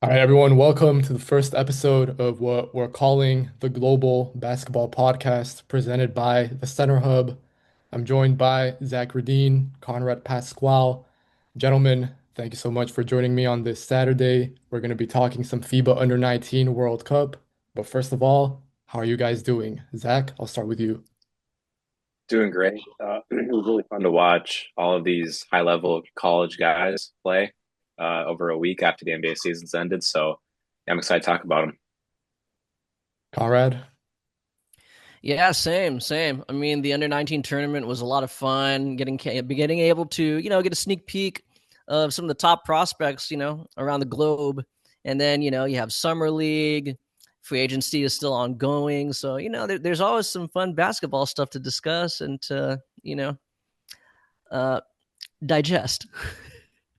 All right, everyone, welcome to the first episode of what we're calling the Global Basketball Podcast, presented by the Center Hub. I'm joined by Zach Radine, Conrad Pasquale. Gentlemen, thank you so much for joining me on this Saturday. We're going to be talking some FIBA Under-19 World Cup. But first of all, how are you guys doing? Zach, I'll start with you. Doing great. It was really fun to watch all of these high level college guys play over a week after the NBA season's ended. So yeah, I'm excited to talk about them. Conrad? Yeah, same. I mean, the under 19 tournament was a lot of fun. Getting able to get a sneak peek of some of the top prospects around the globe, and then you have summer league. Free agency is still ongoing, so there's always some fun basketball stuff to discuss and to uh, digest.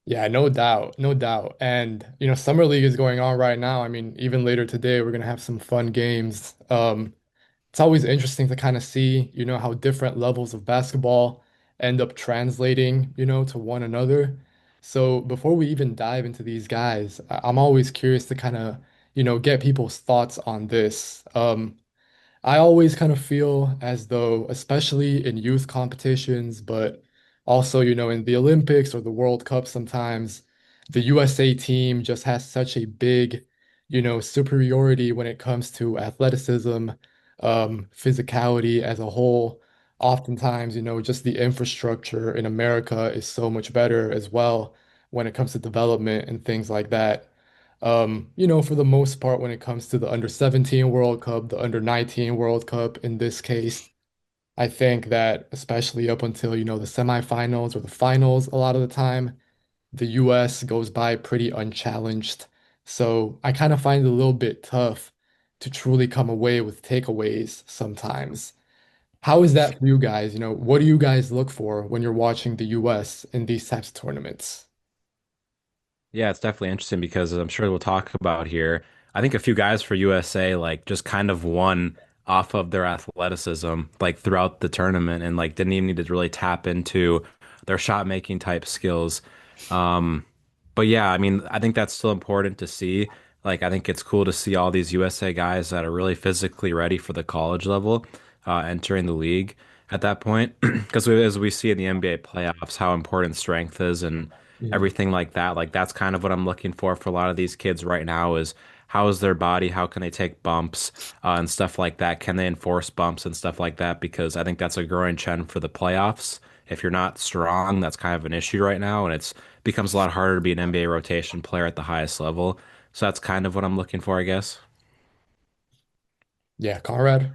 Yeah, no doubt, no doubt. And Summer League is going on right now. I mean, even later today, we're gonna have some fun games. It's always interesting to kind of see, how different levels of basketball end up translating, to one another. So before we even dive into these guys, I'm always curious to kind of, get people's thoughts on this. I always kind of feel as though, especially in youth competitions, but also, in the Olympics or the World Cup sometimes, the USA team just has such a big, superiority when it comes to athleticism, physicality as a whole. Oftentimes, just the infrastructure in America is so much better as well when it comes to development and things like that. For the most part, when it comes to the under 17 World Cup, the under 19 World Cup in this case, I think that especially up until, the semifinals or the finals, a lot of the time, the US goes by pretty unchallenged. So I kind of find it a little bit tough to truly come away with takeaways sometimes. How is that for you guys? What do you guys look for when you're watching the US in these types of tournaments? Yeah, it's definitely interesting because as I'm sure we'll talk about here, I think a few guys for USA like just kind of won off of their athleticism like throughout the tournament and like didn't even need to really tap into their shot making type skills. Um, but yeah, I mean, I think that's still important to see. Like, I think it's cool to see all these USA guys that are really physically ready for the college level entering the league at that point. Because as we see in the NBA playoffs, how important strength is and Yeah. everything like that. Like that's kind of what I'm looking for a lot of these kids right now is how is their body? How can they take bumps and stuff like that? Can they enforce bumps and stuff like that? Because I think that's a growing trend for the playoffs. If you're not strong, that's kind of an issue right now, and it's becomes a lot harder to be an NBA rotation player at the highest level. So that's kind of what I'm looking for, I guess. Yeah, Conrad?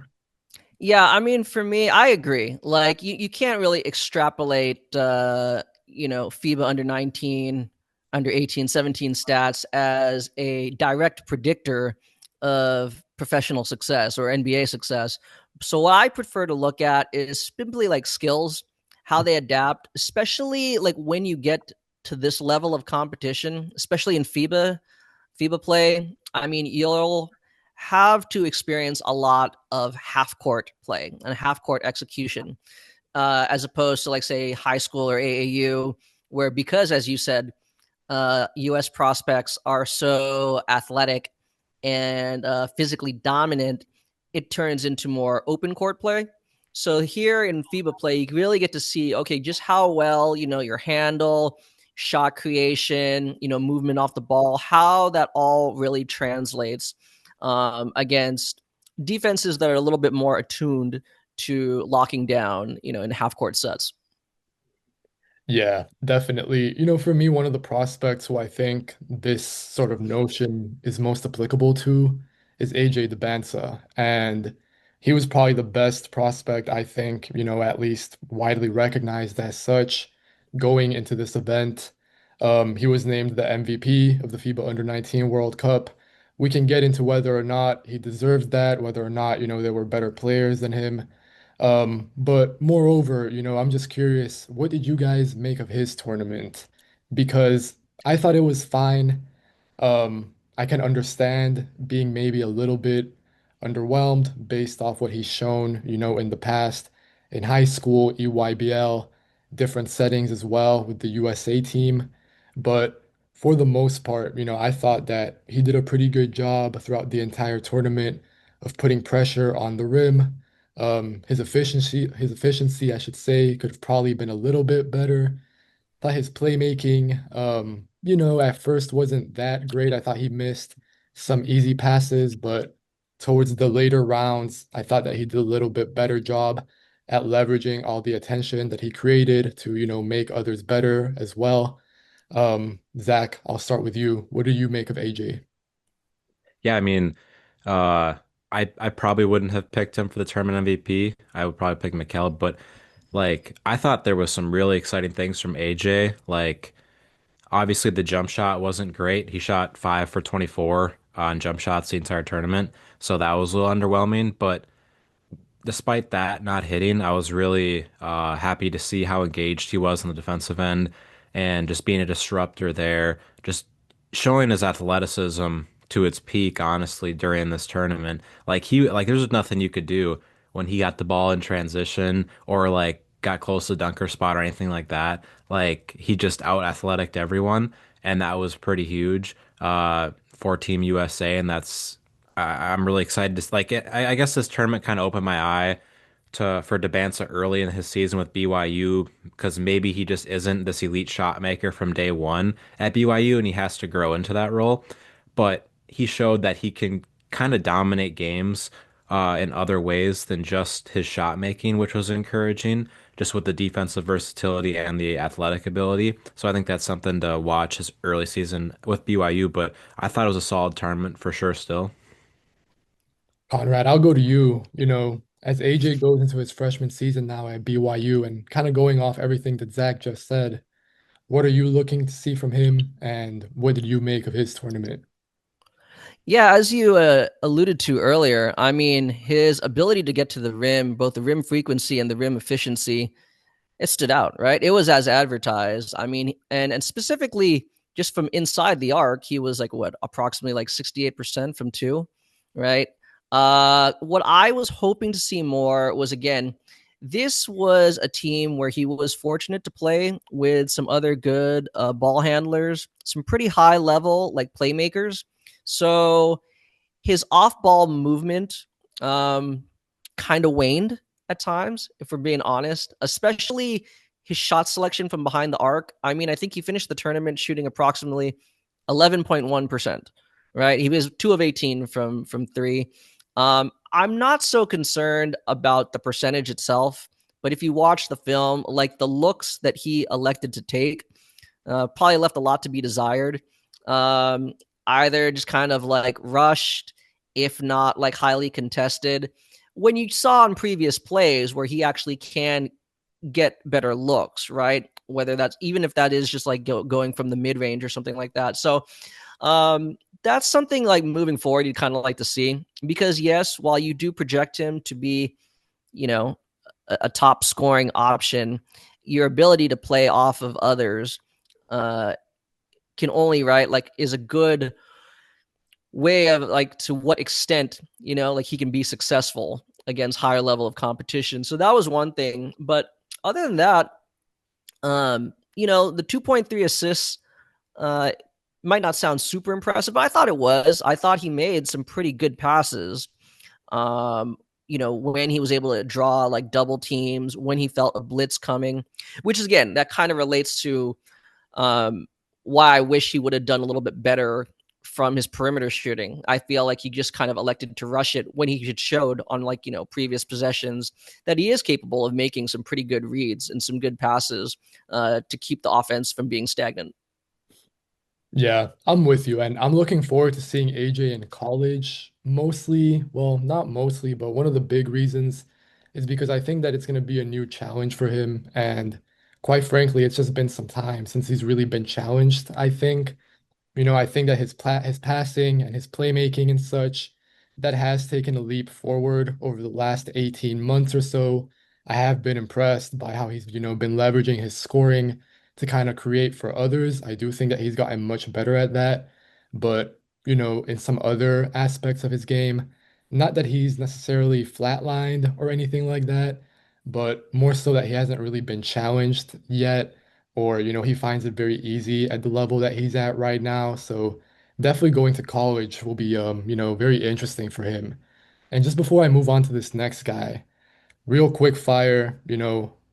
Yeah, I mean, for me, I agree. Like, you can't really extrapolate, FIBA under 19, under 18, 17 stats as a direct predictor of professional success or NBA success. So, what I prefer to look at is simply like skills, how they adapt, especially like when you get to this level of competition, especially in FIBA play. I mean, you'll have to experience a lot of half court play and half court execution, as opposed to like say high school or AAU, where because as you said, U.S. prospects are so athletic and physically dominant, it turns into more open court play. So here in FIBA play, you really get to see, okay, just how well, your handle, shot creation, movement off the ball, how that all really translates against defenses that are a little bit more attuned to locking down, in half court sets. Yeah, definitely. For me, one of the prospects who I think this sort of notion is most applicable to is AJ Debinsa. And he was probably the best prospect, I think, at least widely recognized as such going into this event. He was named the MVP of the FIBA Under-19 World Cup. We can get into whether or not he deserves that, whether or not, there were better players than him. But moreover, I'm just curious, what did you guys make of his tournament? Because I thought it was fine. I can understand being maybe a little bit underwhelmed based off what he's shown, in the past in high school, EYBL, different settings as well with the USA team. But for the most part, I thought that he did a pretty good job throughout the entire tournament of putting pressure on the rim. His efficiency, I should say, could have probably been a little bit better. Thought his playmaking, at first wasn't that great. I thought he missed some easy passes, but towards the later rounds, I thought that he did a little bit better job at leveraging all the attention that he created to, make others better as well. Zach, I'll start with you. What do you make of AJ? Yeah, I mean, uh, I probably wouldn't have picked him for the tournament MVP. I would probably pick Mikel, but like I thought there was some really exciting things from AJ. Like obviously the jump shot wasn't great. He shot 5 for 24 on jump shots the entire tournament, so that was a little underwhelming. But despite that not hitting, I was really happy to see how engaged he was on the defensive end and just being a disruptor there, just showing his athleticism to its peak, honestly, during this tournament. Like there's nothing you could do when he got the ball in transition or like got close to the dunker spot or anything like that. Like he just out athletic everyone, and that was pretty huge for Team USA, and I'm really excited to like it. I guess this tournament kind of opened my eye to for Debanza early in his season with BYU because maybe he just isn't this elite shot maker from day one at BYU and he has to grow into that role. But he showed that he can kind of dominate games in other ways than just his shot making, which was encouraging, just with the defensive versatility and the athletic ability. So I think that's something to watch his early season with BYU. But I thought it was a solid tournament for sure still. Conrad, I'll go to you. As AJ goes into his freshman season now at BYU and kind of going off everything that Zach just said, what are you looking to see from him, and what did you make of his tournament? Yeah, as you alluded to earlier, I mean, his ability to get to the rim, both the rim frequency and the rim efficiency, it stood out, right? It was as advertised. I mean, and specifically just from inside the arc, he was like what, approximately like 68% from two, right? What I was hoping to see more was again, this was a team where he was fortunate to play with some other good ball handlers, some pretty high level like playmakers. So his off ball movement um, kind of waned at times, if we're being honest, especially his shot selection from behind the arc. I mean, I think he finished the tournament shooting approximately 11.1%, right? He was 2 of 18 from three. I'm not so concerned about the percentage itself, but if you watch the film, like the looks that he elected to take, probably left a lot to be desired. Um, Either just kind of like rushed, if not like highly contested. When you saw in previous plays where he actually can get better looks, right? Whether that's even if that is just like going from the mid range or something like that. So that's something like moving forward you'd kind of like to see because yes, while you do project him to be, you know, a top scoring option, your ability to play off of others uh, can only right like is a good way of like to what extent like he can be successful against higher level of competition. So that was one thing, but other than that, the 2.3 assists uh might not sound super impressive, but I thought it was. I thought he made some pretty good passes. When he was able to draw like double teams, when he felt a blitz coming, which is again, that kind of relates to um, why I wish he would have done a little bit better from his perimeter shooting. I feel like he just kind of elected to rush it when he showed on previous possessions that he is capable of making some pretty good reads and some good passes to keep the offense from being stagnant. Yeah, I'm with you, and I'm looking forward to seeing AJ in college. Mostly, well, not mostly, but one of the big reasons is because I think that it's going to be a new challenge for him. And quite frankly, it's just been some time since he's really been challenged, I think. I think that his passing and his playmaking and such, that has taken a leap forward over the last 18 months or so. I have been impressed by how he's, been leveraging his scoring to kind of create for others. I do think that he's gotten much better at that. But, in some other aspects of his game, not that he's necessarily flatlined or anything like that, but more so that he hasn't really been challenged yet. or, he finds it very easy at the level that he's at right now. So definitely going to college will be, very interesting for him. And just before I move on to this next guy, real quick fire,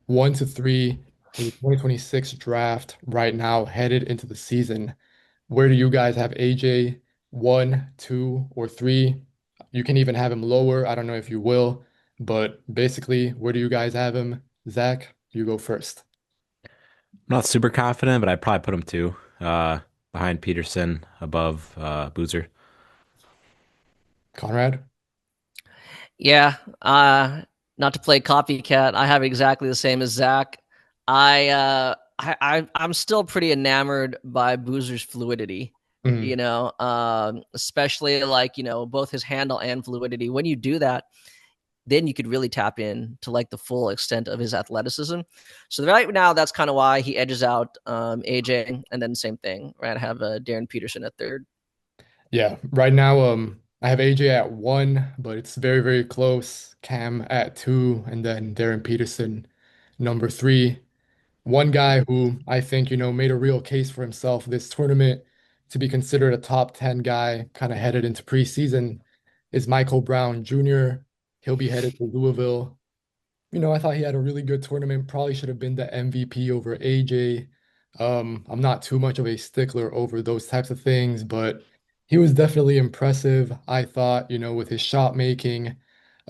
1 to 3 for the 2026 draft right now, headed into the season. Where do you guys have AJ? 1, 2, or 3? You can even have him lower. I don't know if you will, but basically, where do you guys have him? Zach, you go first. I'm not super confident, but I'd probably put him two, behind Peterson, above Boozer. Conrad? Yeah, not to play copycat, I have exactly the same as Zach. I'm still pretty enamored by Boozer's fluidity. Mm, Especially like both his handle and fluidity. When you do that, then you could really tap in to like the full extent of his athleticism. So right now, that's kind of why he edges out AJ, and then same thing. Right, I have Darren Peterson at third. yeah, right now, I have AJ at 1, but it's very, very close. Cam at 2, and then Darren Peterson, number 3. One guy who I think, made a real case for himself this tournament to be considered a top 10 guy kind of headed into preseason is Michael Brown Jr. He'll be headed to Louisville. I thought he had a really good tournament. Probably should have been the MVP over AJ. I'm not too much of a stickler over those types of things, but he was definitely impressive. I thought, with his shot making.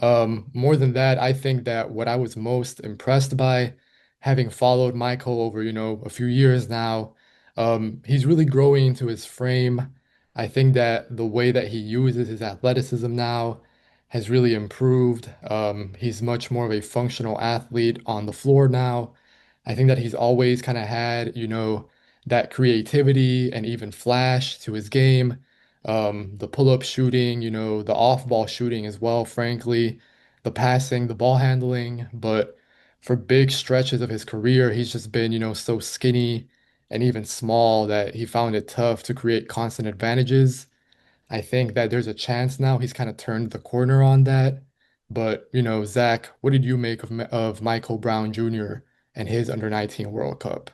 More than that, I think that what I was most impressed by, having followed Michael over, a few years now, he's really growing into his frame. I think that the way that he uses his athleticism now has really improved. He's much more of a functional athlete on the floor now. I think that he's always kind of had, that creativity and even flash to his game. The pull-up shooting, the off-ball shooting as well, frankly, the passing, the ball handling. But for big stretches of his career, he's just been, so skinny and even small that he found it tough to create constant advantages. I think that there's a chance now he's kind of turned the corner on that. But, Zach, what did you make of Michael Brown Jr. and his under 19 World Cup?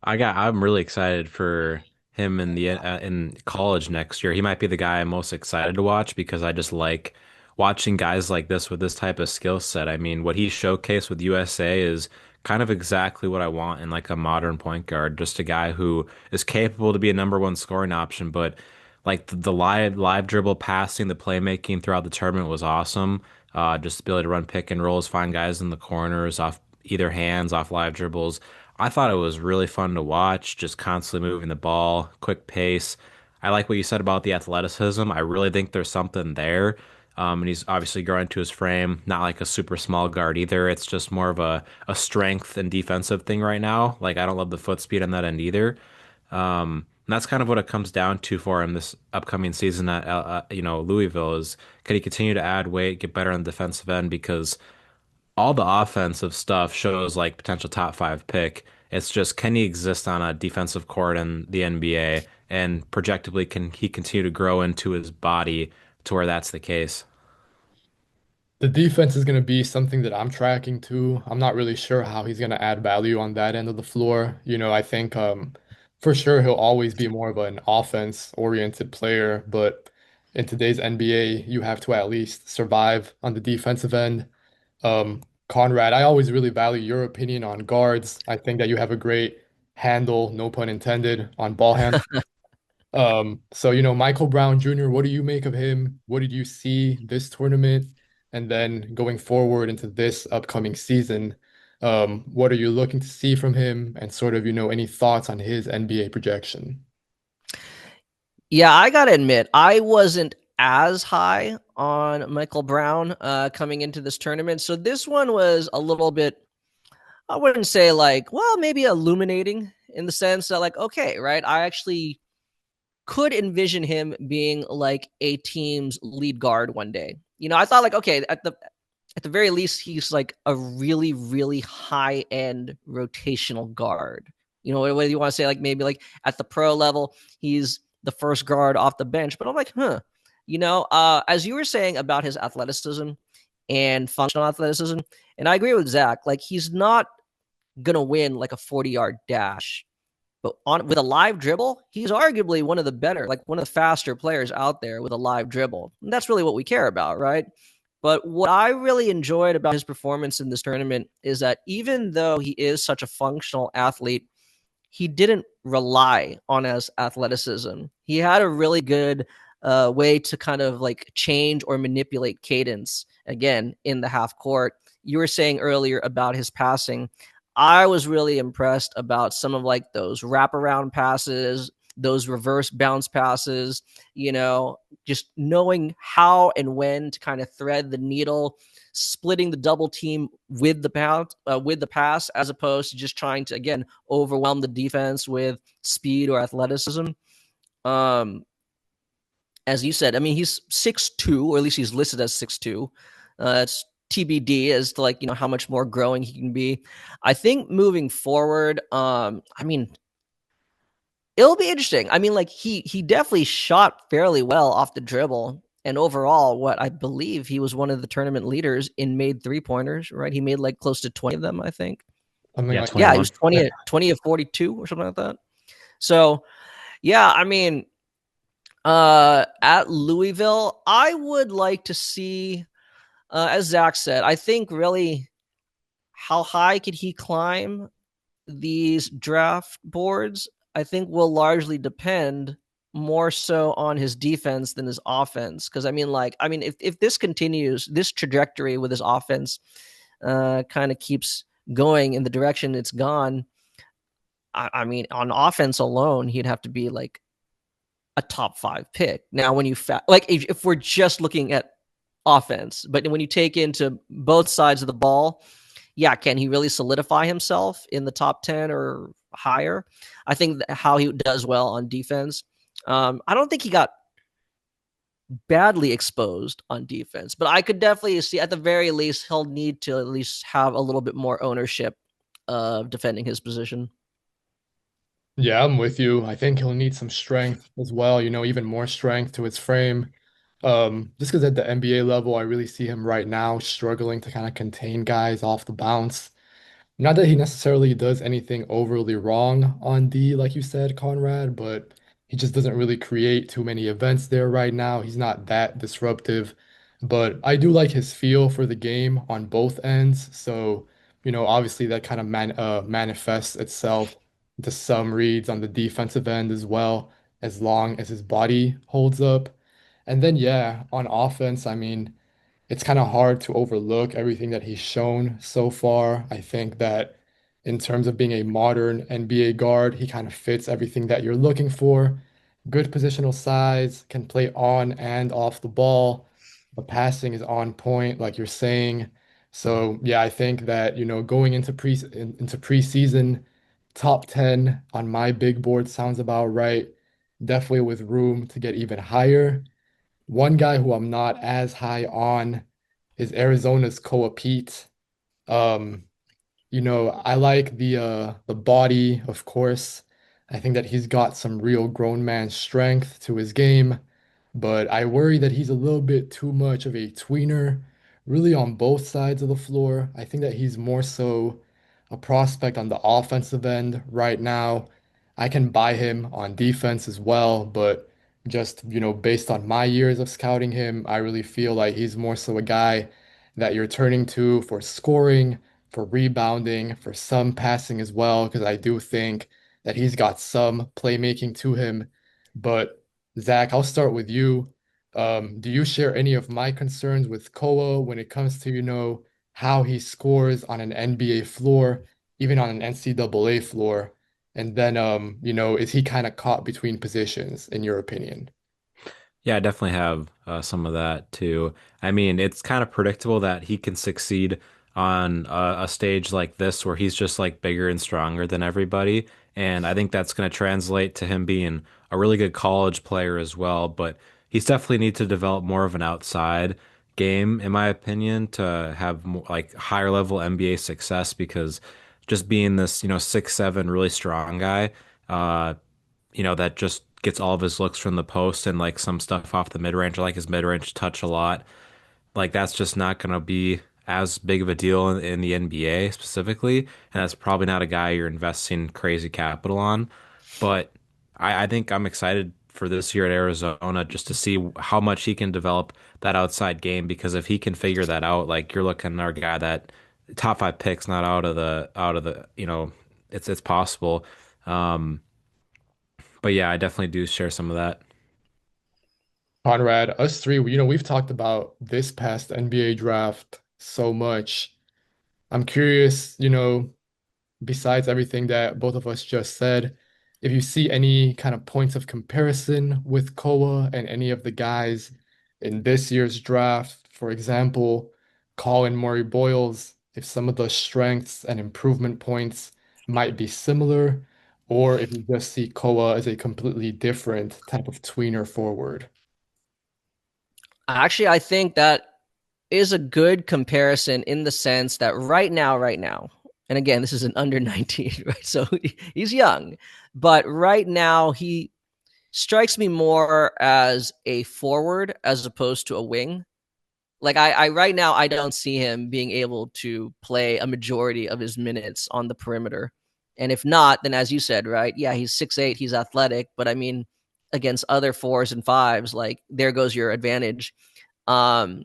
I'm really excited for him in college next year. He might be the guy I'm most excited to watch because I just like watching guys like this with this type of skill set. I mean, what he showcased with USA is kind of exactly what I want in like a modern point guard, just a guy who is capable to be a number one scoring option, but like the live dribble passing, the playmaking throughout the tournament was awesome. Just the ability to run pick and rolls, find guys in the corners off either hands, off live dribbles. I thought it was really fun to watch, just constantly moving the ball, quick pace. I like what you said about the athleticism. I really think there's something there. And he's obviously growing to his frame, not like a super small guard either. It's just more of a strength and defensive thing right now. Like, I don't love the foot speed on that end either. And that's kind of what it comes down to for him this upcoming season at Louisville is can he continue to add weight, get better on the defensive end because all the offensive stuff shows like potential top five pick. It's just can he exist on a defensive court in the NBA and projectably can he continue to grow into his body to where that's the case? The defense is going to be something that I'm tracking too. I'm not really sure how he's going to add value on that end of the floor. I think for sure he'll always be more of an offense-oriented player, but in today's NBA, you have to at least survive on the defensive end. Conrad, I always really value your opinion on guards. I think that you have a great handle, no pun intended, on ball handle. So Michael Brown Jr., what do you make of him? What did you see this tournament? And then going forward into this upcoming season, what are you looking to see from him? And sort of, any thoughts on his NBA projection? Yeah, I gotta admit, I wasn't as high on Michael Brown coming into this tournament. So this one was a little bit, I wouldn't say like, well, maybe illuminating in the sense that, like, okay, right, I actually could envision him being like a team's lead guard one day. I thought like, okay, at the very least, he's like a really, really high end rotational guard. Whether you want to say like maybe like at the pro level, he's the first guard off the bench. But I'm like, as you were saying about his athleticism and functional athleticism, and I agree with Zach, like he's not gonna win like a 40-yard dash. But on with a live dribble, he's arguably one of the better, like one of the faster players out there with a live dribble. And that's really what we care about, right? But what I really enjoyed about his performance in this tournament is that even though he is such a functional athlete, he didn't rely on his athleticism. He had a really good way to kind of like change or manipulate cadence again in the half court. You were saying earlier about his passing. I was really impressed about some of like those wraparound passes, those reverse bounce passes, just knowing how and when to kind of thread the needle, splitting the double team with the pass, as opposed to just trying to again overwhelm the defense with speed or athleticism. Um, as you said, I mean he's 6'2", or at least he's listed as 6'2". It's TBD as to like how much more growing he can be. I think moving forward, I mean it'll be interesting. I mean, like he definitely shot fairly well off the dribble. And overall, what I believe he was one of the tournament leaders in made 3-pointers, right? He made like close to 20 of them, I think. Something Yeah, like Yeah, he 21. was 20 of 42 or something like that. So, yeah, I mean, at Louisville, I would like to see, as Zach said, I think really how high could he climb these draft boards, I think will largely depend more so on his defense than his offense. Because if this continues, this trajectory with his offense kind of keeps going in the direction it's gone. I mean, on offense alone, he'd have to be like a top 5 pick. Now, when you like, if we're just looking at offense, but when you take into both sides of the ball, yeah, can he really solidify himself in the top 10 or higher? I think how he does well on defense. I don't think he got badly exposed on defense, but I could definitely see at the very least he'll need to at least have a little bit more ownership of defending his position. Yeah, I'm with you. I think he'll need some strength as well, even more strength to his frame. Just because at the NBA level, I really see him right now struggling to kind of contain guys off the bounce. Not that he necessarily does anything overly wrong on D, like you said, Conrad, but he just doesn't really create too many events there right now. He's not that disruptive, but I do like his feel for the game on both ends. So, obviously that kind of manifests itself to some reads on the defensive end as well, as long as his body holds up. And then, yeah, on offense, I mean, it's kind of hard to overlook everything that he's shown so far. I think that in terms of being a modern NBA guard, he kind of fits everything that you're looking for. Good positional size, can play on and off the ball. The passing is on point, like you're saying. So yeah, I think that, going into preseason, top 10 on my big board sounds about right. Definitely with room to get even higher. One guy who I'm not as high on is Arizona's Koa Pete. Um, I like the body, of course. I think that he's got some real grown man strength to his game, but I worry that he's a little bit too much of a tweener, really on both sides of the floor. I think that he's more so a prospect on the offensive end right now. I can buy him on defense as well, but just, based on my years of scouting him, I really feel like he's more so a guy that you're turning to for scoring, for rebounding, for some passing as well, because I do think that he's got some playmaking to him. But Zach, I'll start with you. Do you share any of my concerns with Koa when it comes to, how he scores on an NBA floor, even on an NCAA floor? And then, is he kind of caught between positions, in your opinion? Yeah, I definitely have some of that too. I mean, it's kind of predictable that he can succeed on a stage like this where he's just like bigger and stronger than everybody. And I think that's going to translate to him being a really good college player as well. But he's definitely need to develop more of an outside game, in my opinion, to have more, like higher level NBA success because just being this, 6'7", really strong guy, uh, that just gets all of his looks from the post and like some stuff off the mid range. I like his mid range touch a lot. Like that's just not gonna be as big of a deal in the NBA specifically, and that's probably not a guy you're investing crazy capital on. But I think I'm excited for this year at Arizona just to see how much he can develop that outside game because if he can figure that out, like you're looking at our guy that top five picks, not out of the, it's possible. Um, but yeah, I definitely do share some of that. Conrad, us three, we've talked about this past NBA draft so much. I'm curious, besides everything that both of us just said, if you see any kind of points of comparison with Koa and any of the guys in this year's draft, for example, Colin Murray Boyles, if some of the strengths and improvement points might be similar, or if you just see Koa as a completely different type of tweener forward. Actually, I think that is a good comparison in the sense that right now, and again, this is an under 19, right? So he's young, but right now he strikes me more as a forward as opposed to a wing. Like I right now, I don't see him being able to play a majority of his minutes on the perimeter. And if not, then as you said, right? Yeah, he's 6'8", he's athletic, but I mean, against other fours and fives, like there goes your advantage. Um,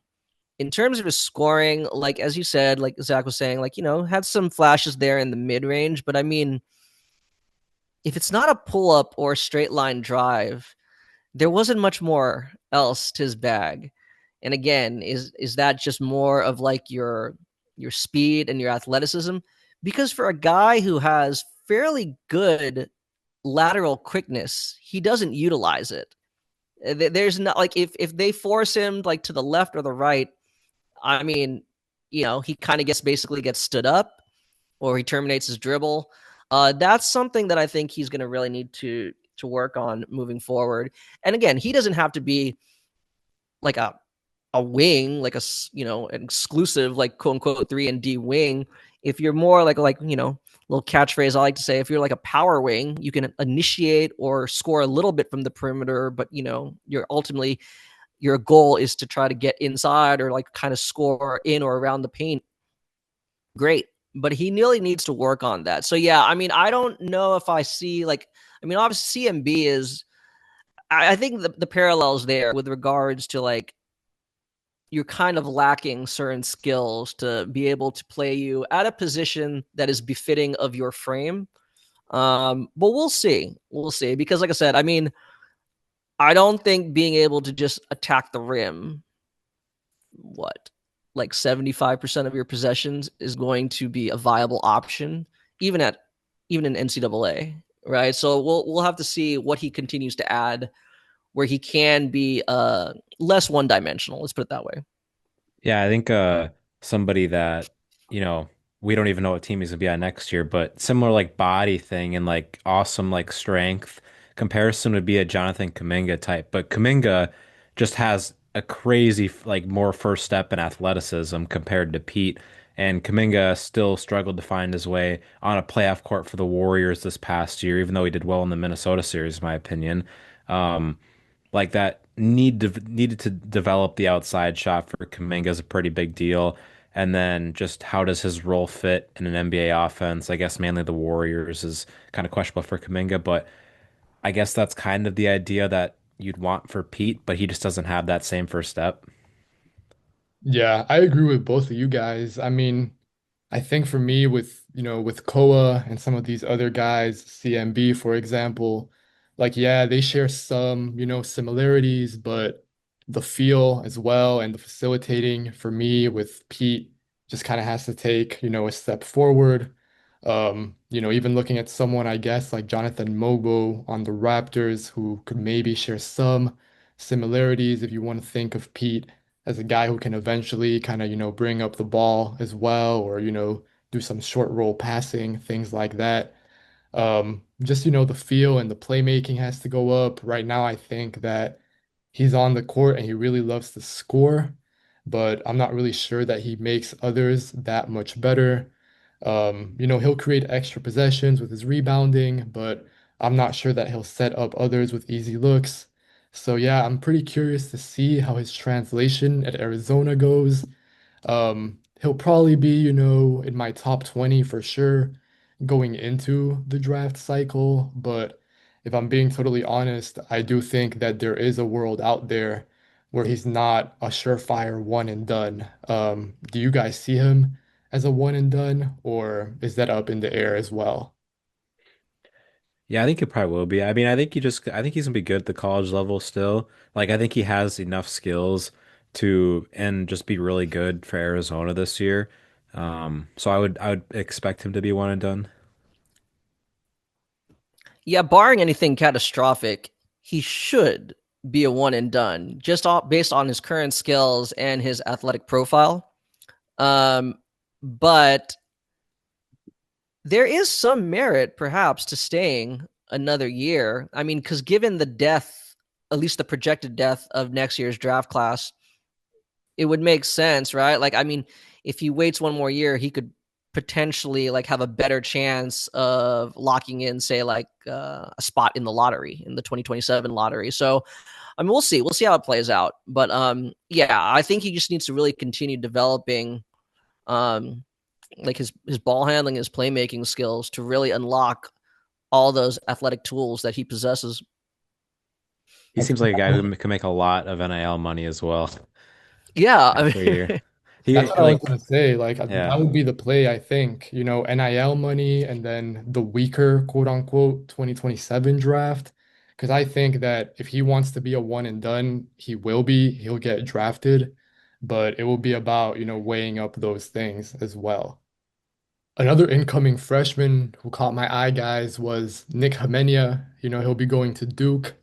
in terms of his scoring, like as you said, like Zach was saying, like, had some flashes there in the mid range, but I mean, if it's not a pull up or a straight line drive, there wasn't much more else to his bag. And again, is that just more of like your speed and your athleticism? Because for a guy who has fairly good lateral quickness, he doesn't utilize it. There's not like if they force him like to the left or the right, I mean, he kind of gets stood up or he terminates his dribble. That's something that I think he's going to really need to work on moving forward. And again, he doesn't have to be like a wing, like an exclusive like quote unquote 3 and D wing. If you're more like little catchphrase I like to say, if you're like a power wing, you can initiate or score a little bit from the perimeter, but you're ultimately your goal is to try to get inside or like kind of score in or around the paint. Great. But he really needs to work on that. So yeah, I mean, I don't know if I see obviously CMB is I think the parallels there with regards to like you're kind of lacking certain skills to be able to play you at a position that is befitting of your frame. But we'll see. We'll see. Because like I said, I mean, I don't think being able to just attack the rim, what, like 75% of your possessions is going to be a viable option, even in NCAA, right? So we'll have to see what he continues to add where he can be less one dimensional. Let's put it that way. Yeah, I think somebody that, you know, we don't even know what team he's gonna be on next year, but similar like body thing and like awesome like strength comparison would be a Jonathan Kuminga type. But Kuminga just has a crazy like more first step in athleticism compared to Pete. And Kuminga still struggled to find his way on a playoff court for the Warriors this past year, even though he did well in the Minnesota series, in my opinion. Like that needed to develop the outside shot for Kuminga is a pretty big deal. And then just how does his role fit in an NBA offense? I guess mainly the Warriors is kind of questionable for Kuminga, but I guess that's kind of the idea that you'd want for Pete, but he just doesn't have that same first step. Yeah, I agree with both of you guys. I mean, I think for me with, with Koa and some of these other guys, CMB, for example, like, yeah, they share some, similarities, but the feel as well and the facilitating for me with Pete just kind of has to take, a step forward. Even looking at someone, I guess, like Jonathan Mobo on the Raptors, who could maybe share some similarities if you want to think of Pete as a guy who can eventually kind of, bring up the ball as well, or, do some short roll passing, things like that. Just, the feel and the playmaking has to go up. Right now, I think that he's on the court and he really loves to score, but I'm not really sure that he makes others that much better. He'll create extra possessions with his rebounding, but I'm not sure that he'll set up others with easy looks. So yeah, I'm pretty curious to see how his translation at Arizona goes. he'll probably be, in my top 20 for sure going into the draft cycle. But if I'm being totally honest, I do think that there is a world out there where he's not a surefire one and done. Do you guys see him as a one and done, or is that up in the air as well? Yeah, I think it probably will be. I mean, I think he's gonna be good at the college level still. Like, I think he has enough skills to and just be really good for Arizona this year. So I would expect him to be one and done. Yeah, barring anything catastrophic, he should be a one and done, just based on his current skills and his athletic profile. Um, but there is some merit, perhaps, to staying another year. I mean, because given the death, at least the projected death of next year's draft class, it would make sense, right? Like, I mean, if he waits one more year, he could potentially like have a better chance of locking in, say, like a spot in the lottery in the 2027 lottery. So, I mean, we'll see how it plays out. But yeah, I think he just needs to really continue developing um, like his ball handling, his playmaking skills to really unlock all those athletic tools that he possesses. He seems like a guy who can make a lot of NIL money as well Yeah, I after a year. mean, That's He what I was like gonna say. Like that yeah. would be the play, I think. NIL money and then the weaker quote unquote 2027 draft. Because I think that if he wants to be a one and done, he will be. He'll get drafted, but it will be about, weighing up those things as well. Another incoming freshman who caught my eye, guys, was Nick Hamenia. He'll be going to Duke.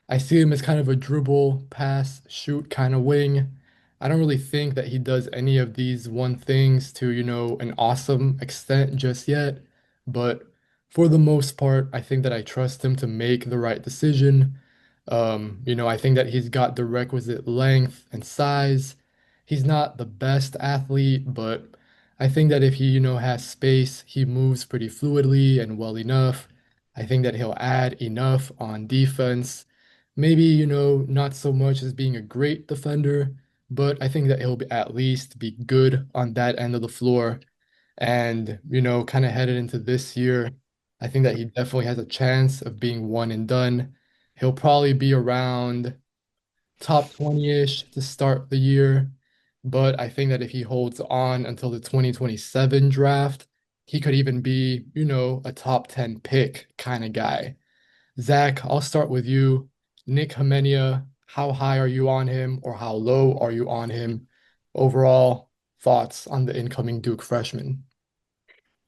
I see him as kind of a dribble, pass, shoot kind of wing. I don't really think that he does any of these one things to, an awesome extent just yet. But for the most part, I think that I trust him to make the right decision. I think that he's got the requisite length and size. He's not the best athlete, but I think that if he, has space, he moves pretty fluidly and well enough. I think that he'll add enough on defense. Maybe, not so much as being a great defender, but I think that he'll at least be good on that end of the floor. And, kind of headed into this year, I think that he definitely has a chance of being one and done. He'll probably be around top 20-ish to start the year. But I think that if he holds on until the 2027 draft, he could even be, a top 10 pick kind of guy. Zach, I'll start with you. Nick Hamenia, how high are you on him or how low are you on him? Overall thoughts on the incoming Duke freshman?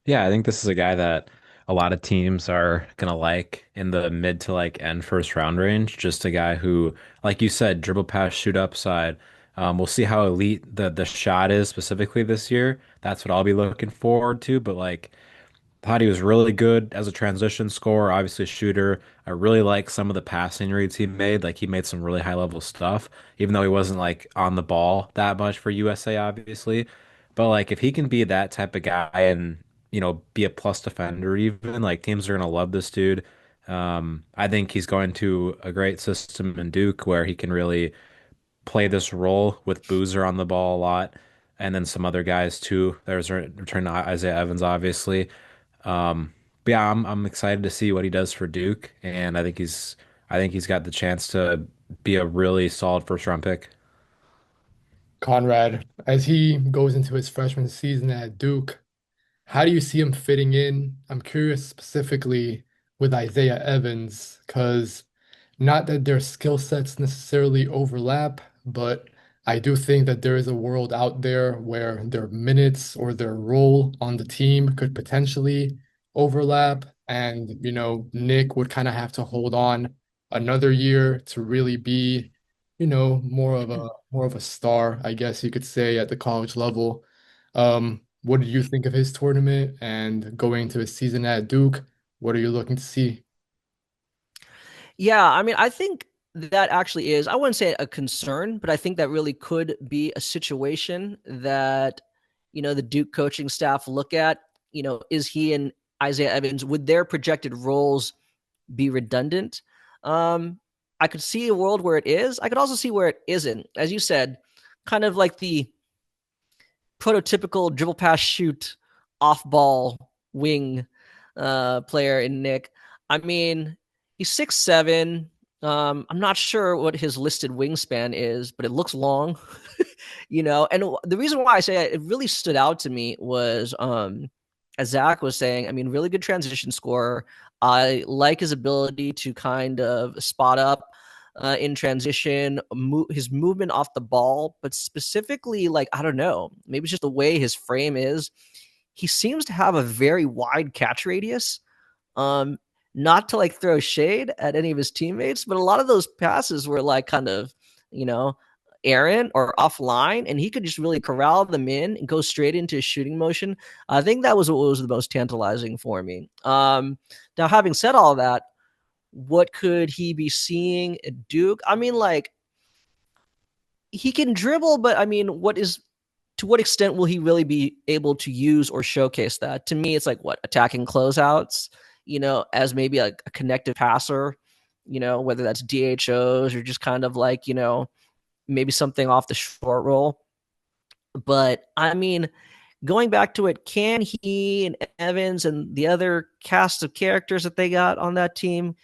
Yeah, I think this is a guy that a lot of teams are gonna like in the mid to like end first round range. Just a guy who, like you said, dribble pass, shoot upside. We'll see how elite the shot is specifically this year. That's what I'll be looking forward to. But like, thought he was really good as a transition scorer, obviously a shooter. I really like some of the passing reads he made. Like he made some really high level stuff, even though he wasn't like on the ball that much for USA, obviously. But like if he can be that type of guy and be a plus defender, even like teams are gonna love this dude. I think he's going to a great system in Duke where he can really play this role with Boozer on the ball a lot, and then some other guys too. There's a return to Isaiah Evans, obviously. But yeah, I'm excited to see what he does for Duke, and I think he's got the chance to be a really solid first round pick. Conrad, as he goes into his freshman season at Duke, how do you see him fitting in? I'm curious specifically with Isaiah Evans, because not that their skill sets necessarily overlap, but I do think that there is a world out there where their minutes or their role on the team could potentially overlap. And, Nick would kind of have to hold on another year to really be, more of a star, I guess you could say, at the college level. What did you think of his tournament and going into his season at Duke? What are you looking to see? yeah, I mean, I think that actually is, I wouldn't say a concern, but I think that really could be a situation that, the Duke coaching staff look at. Is he and Isaiah Evans, would their projected roles be redundant? I could see a world where it is. I could also see where it isn't. As you said, kind of like prototypical dribble pass shoot off ball wing player in Nick. I mean, he's 6'7". I'm not sure what his listed wingspan is, but it looks long, And the reason why I say it really stood out to me was, as Zach was saying, I mean, really good transition scorer. I like his ability to kind of spot up in transition, his movement off the ball, but specifically, like, I don't know, maybe it's just the way his frame is. He seems to have a very wide catch radius. Um, Not to like throw shade at any of his teammates, but a lot of those passes were like kind of, you know, errant or offline, and he could just really corral them in and go straight into his shooting motion. I think that was what was the most tantalizing for me. Now, having said all that, what could he be seeing at Duke? I mean, like, he can dribble, but I mean, to what extent will he really be able to use or showcase that? To me, it's like what attacking closeouts, as maybe like a connective passer, whether that's DHOs or just kind of like, maybe something off the short roll. But I mean, going back to it, can he and Evans and the other cast of characters that they got on that team,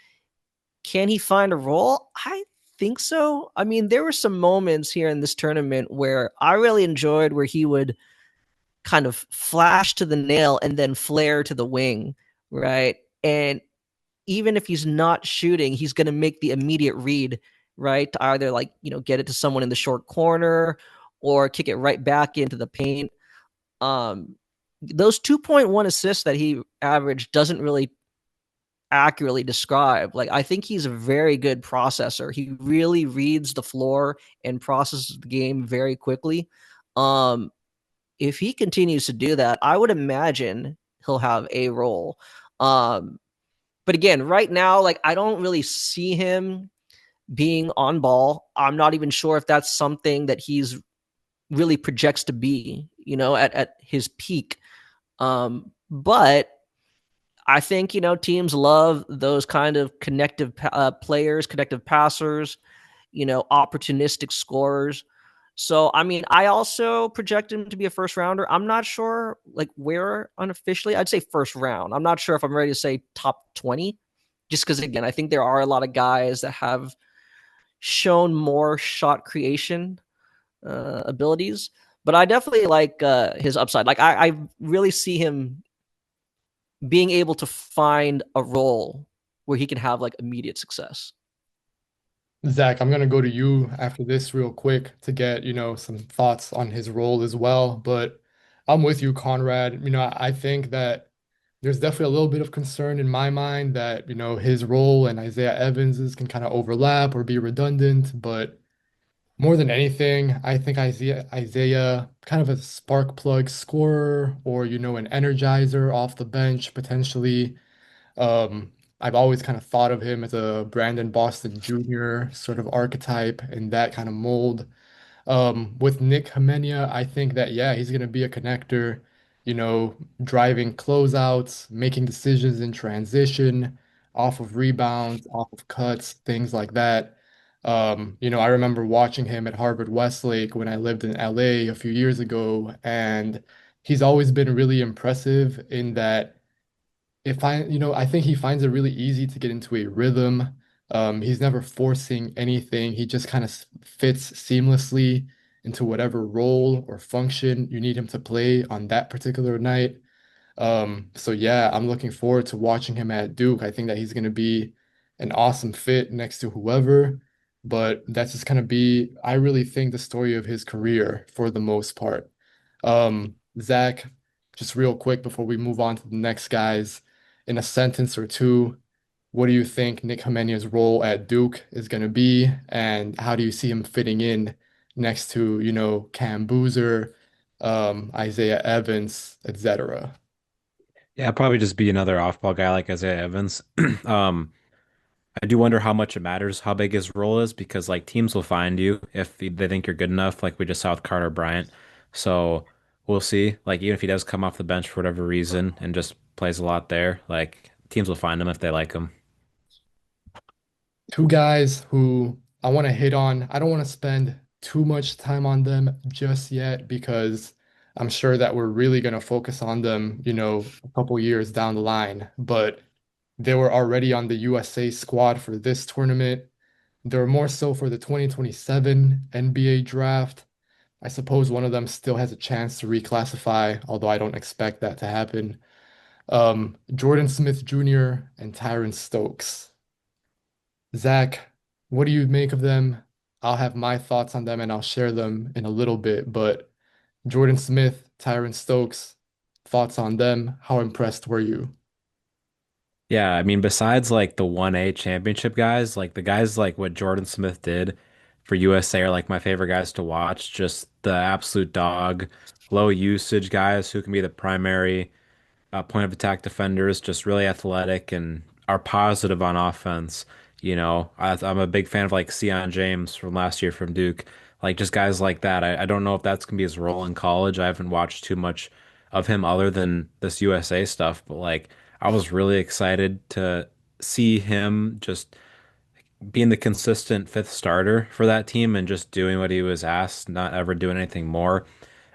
can he find a role? I think so. I mean, there were some moments here in this tournament where I really enjoyed where he would kind of flash to the nail and then flare to the wing, right? And even if he's not shooting, he's going to make the immediate read, right? To either like, get it to someone in the short corner or kick it right back into the paint. Those 2.1 assists that he averaged doesn't really accurately describe. Like, I think he's a very good processor. He really reads the floor and processes the game very quickly. If he continues to do that, I would imagine he'll have a role. But again, right now, like, I don't really see him being on ball. I'm not even sure if that's something that he's really projects to be, at his peak. But I think, teams love those kind of connective players, connective passers, opportunistic scorers. So, I mean, I also project him to be a first rounder. I'm not sure, like, where unofficially. I'd say first round. I'm not sure if I'm ready to say top 20, just because, again, I think there are a lot of guys that have shown more shot creation abilities. But I definitely like his upside. Like, I really see him being able to find a role where he can have like immediate success. Zach, I'm gonna go to you after this real quick to get, some thoughts on his role as well. But I'm with you, Conrad. I think that there's definitely a little bit of concern in my mind that, his role and Isaiah Evans's can kind of overlap or be redundant. But more than anything, I think Isaiah kind of a spark plug scorer or, an energizer off the bench potentially. I've always kind of thought of him as a Brandon Boston Jr. sort of archetype in that kind of mold. With Nick Semenya, I think that, yeah, he's going to be a connector, driving closeouts, making decisions in transition, off of rebounds, off of cuts, things like that. I remember watching him at Harvard Westlake when I lived in LA a few years ago, and he's always been really impressive in that I think he finds it really easy to get into a rhythm. He's never forcing anything. He just kind of fits seamlessly into whatever role or function you need him to play on that particular night. So yeah, I'm looking forward to watching him at Duke. I think that he's going to be an awesome fit next to whoever, but that's just going to be, I really think, the story of his career for the most part. Zach, just real quick before we move on to the next guys, in a sentence or two, what do you think Nick Semenya's role at Duke is going to be, and how do you see him fitting in next to, Cam Boozer, Isaiah Evans, etc.? Yeah, probably just be another off-ball guy like Isaiah Evans. Um, I do wonder how much it matters how big his role is because like teams will find you if they think you're good enough, like we just saw with Carter Bryant. So we'll see. Like even if he does come off the bench for whatever reason and just plays a lot there, like teams will find him if they like him. Two guys who I want to hit on. I don't want to spend too much time on them just yet because I'm sure that we're really going to focus on them, a couple years down the line. But they were already on the USA squad for this tournament. They're more so for the 2027 NBA draft. I suppose one of them still has a chance to reclassify, although I don't expect that to happen. Jordan Smith Jr. and Tyron Stokes. Zach, what do you make of them? I'll have my thoughts on them and I'll share them in a little bit. But Jordan Smith, Tyron Stokes, thoughts on them? How impressed were you? Yeah, I mean, besides like the 1A championship guys, like the guys like what Jordan Smith did for USA are like my favorite guys to watch. Just the absolute dog, low usage guys who can be the primary point of attack defenders, just really athletic and are positive on offense. I'm a big fan of like Sion James from last year from Duke, like just guys like that. I don't know if that's gonna be his role in college. I haven't watched too much of him other than this USA stuff, but like I was really excited to see him just being the consistent fifth starter for that team and just doing what he was asked, not ever doing anything more.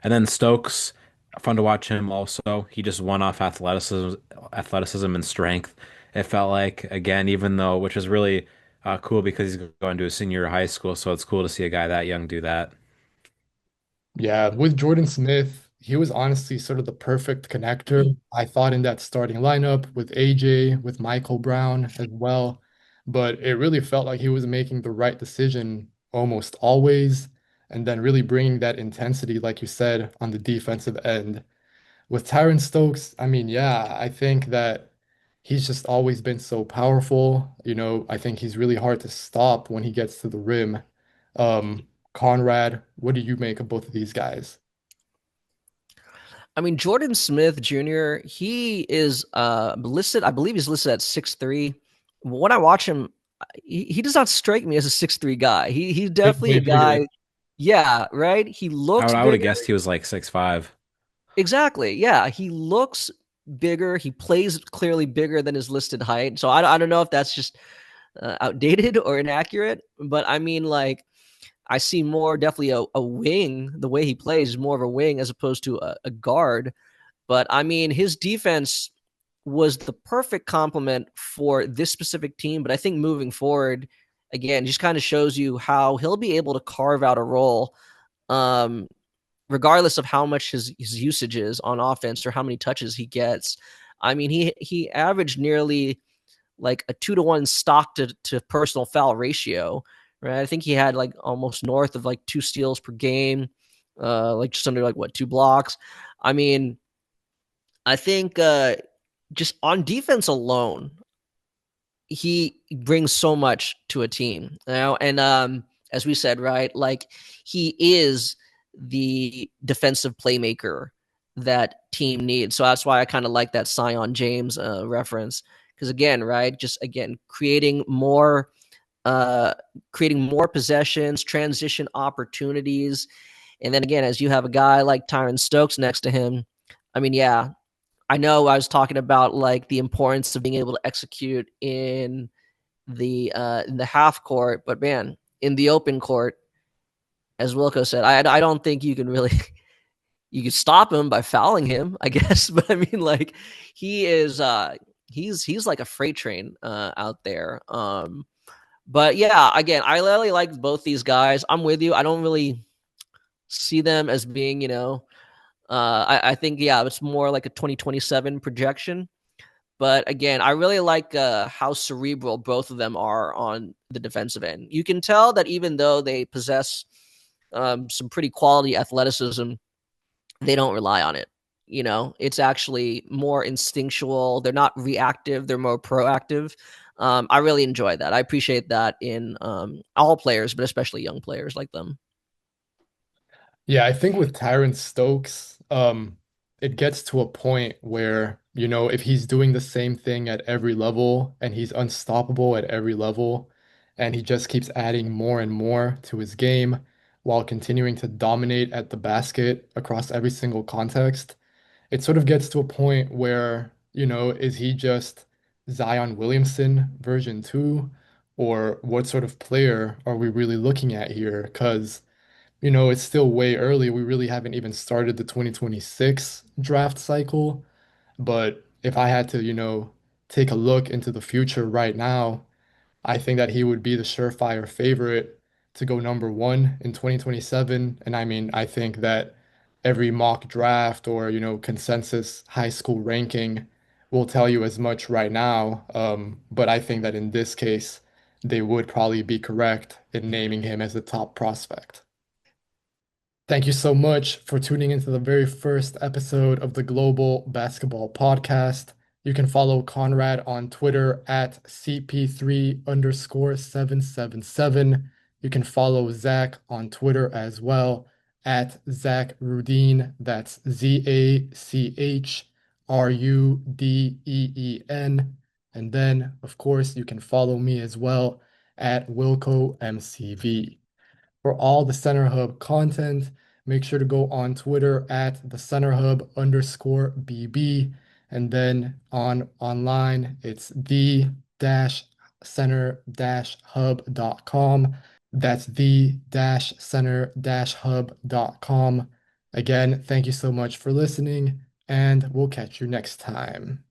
And then Stokes, fun to watch him also. He just won off athleticism and strength. It felt like again, even though which is really cool because he's going to a senior year of high school, so it's cool to see a guy that young do that. Yeah, with Jordan Smith, he was honestly sort of the perfect connector. I thought in that starting lineup with AJ, with Michael Brown as well. But it really felt like he was making the right decision almost always, and then really bringing that intensity, like you said, on the defensive end. With Tyron Stokes, I mean, yeah, I think that he's just always been so powerful. I think he's really hard to stop when he gets to the rim. Conrad, what do you make of both of these guys? I mean, Jordan Smith Jr., he is listed, I believe he's listed at 6'3". When I watch him, he does not strike me as a 6'3" guy. He's definitely Way a bigger. guy. Yeah, right. He looks I would have bigger. guessed he was like 6'5". Exactly. Yeah, he looks bigger. He plays clearly bigger than his listed height. So I don't know if that's just outdated or inaccurate, but I mean, like, I see more definitely a wing. The way he plays is more of a wing as opposed to a guard. But I mean, his defense was the perfect complement for this specific team. But I think moving forward, again, just kind of shows you how he'll be able to carve out a role, um, regardless of how much his usage is on offense or how many touches he gets. I mean, he averaged nearly like a 2-to-1 stock to personal foul ratio, right? I think he had like almost north of like 2 steals per game, like just under like what 2 blocks. I mean, I think just on defense alone, he brings so much to a team, and as we said, right, like he is the defensive playmaker that team needs. So that's why I kind of like that Sion James reference, because again, right, just again uh creating more possessions, transition opportunities, and then again, as you have a guy like Tyron Stokes next to him, I mean, yeah, I know I was talking about like the importance of being able to execute in the half court, but man, in the open court, as Wilco said, I don't think you can really you can stop him by fouling him, I guess. But I mean, like he is he's like a freight train out there. But yeah, again, I really like both these guys. I'm with you. I don't really see them as being, I think yeah, it's more like a 2027 projection. But again, I really like how cerebral both of them are on the defensive end. You can tell that even though they possess some pretty quality athleticism, they don't rely on it. It's actually more instinctual. They're not reactive, they're more proactive. I really enjoy that. I appreciate that in all players, but especially young players like them. Yeah, I think with Tyron Stokes, it gets to a point where, if he's doing the same thing at every level and he's unstoppable at every level, and he just keeps adding more and more to his game while continuing to dominate at the basket across every single context, it sort of gets to a point where, is he just Zion Williamson version 2? Or what sort of player are we really looking at here? Because it's still way early. We really haven't even started the 2026 draft cycle. But if I had to, take a look into the future right now, I think that he would be the surefire favorite to go number one in 2027. And I mean, I think that every mock draft or, consensus high school ranking will tell you as much right now. But I think that in this case, they would probably be correct in naming him as the top prospect. Thank you so much for tuning into the very first episode of the Global Basketball Podcast. You can follow Conrad on Twitter at CP3_777. You can follow Zach on Twitter as well at Zach Rudeen. That's ZACHRUDEEN. And then, of course, you can follow me as well at WilcoMCV. For all the Center Hub content, make sure to go on Twitter at the Center Hub_BB. And then online, it's the dash center dash hub.com. That's the dash center dash hub.com. Again, thank you so much for listening, and we'll catch you next time.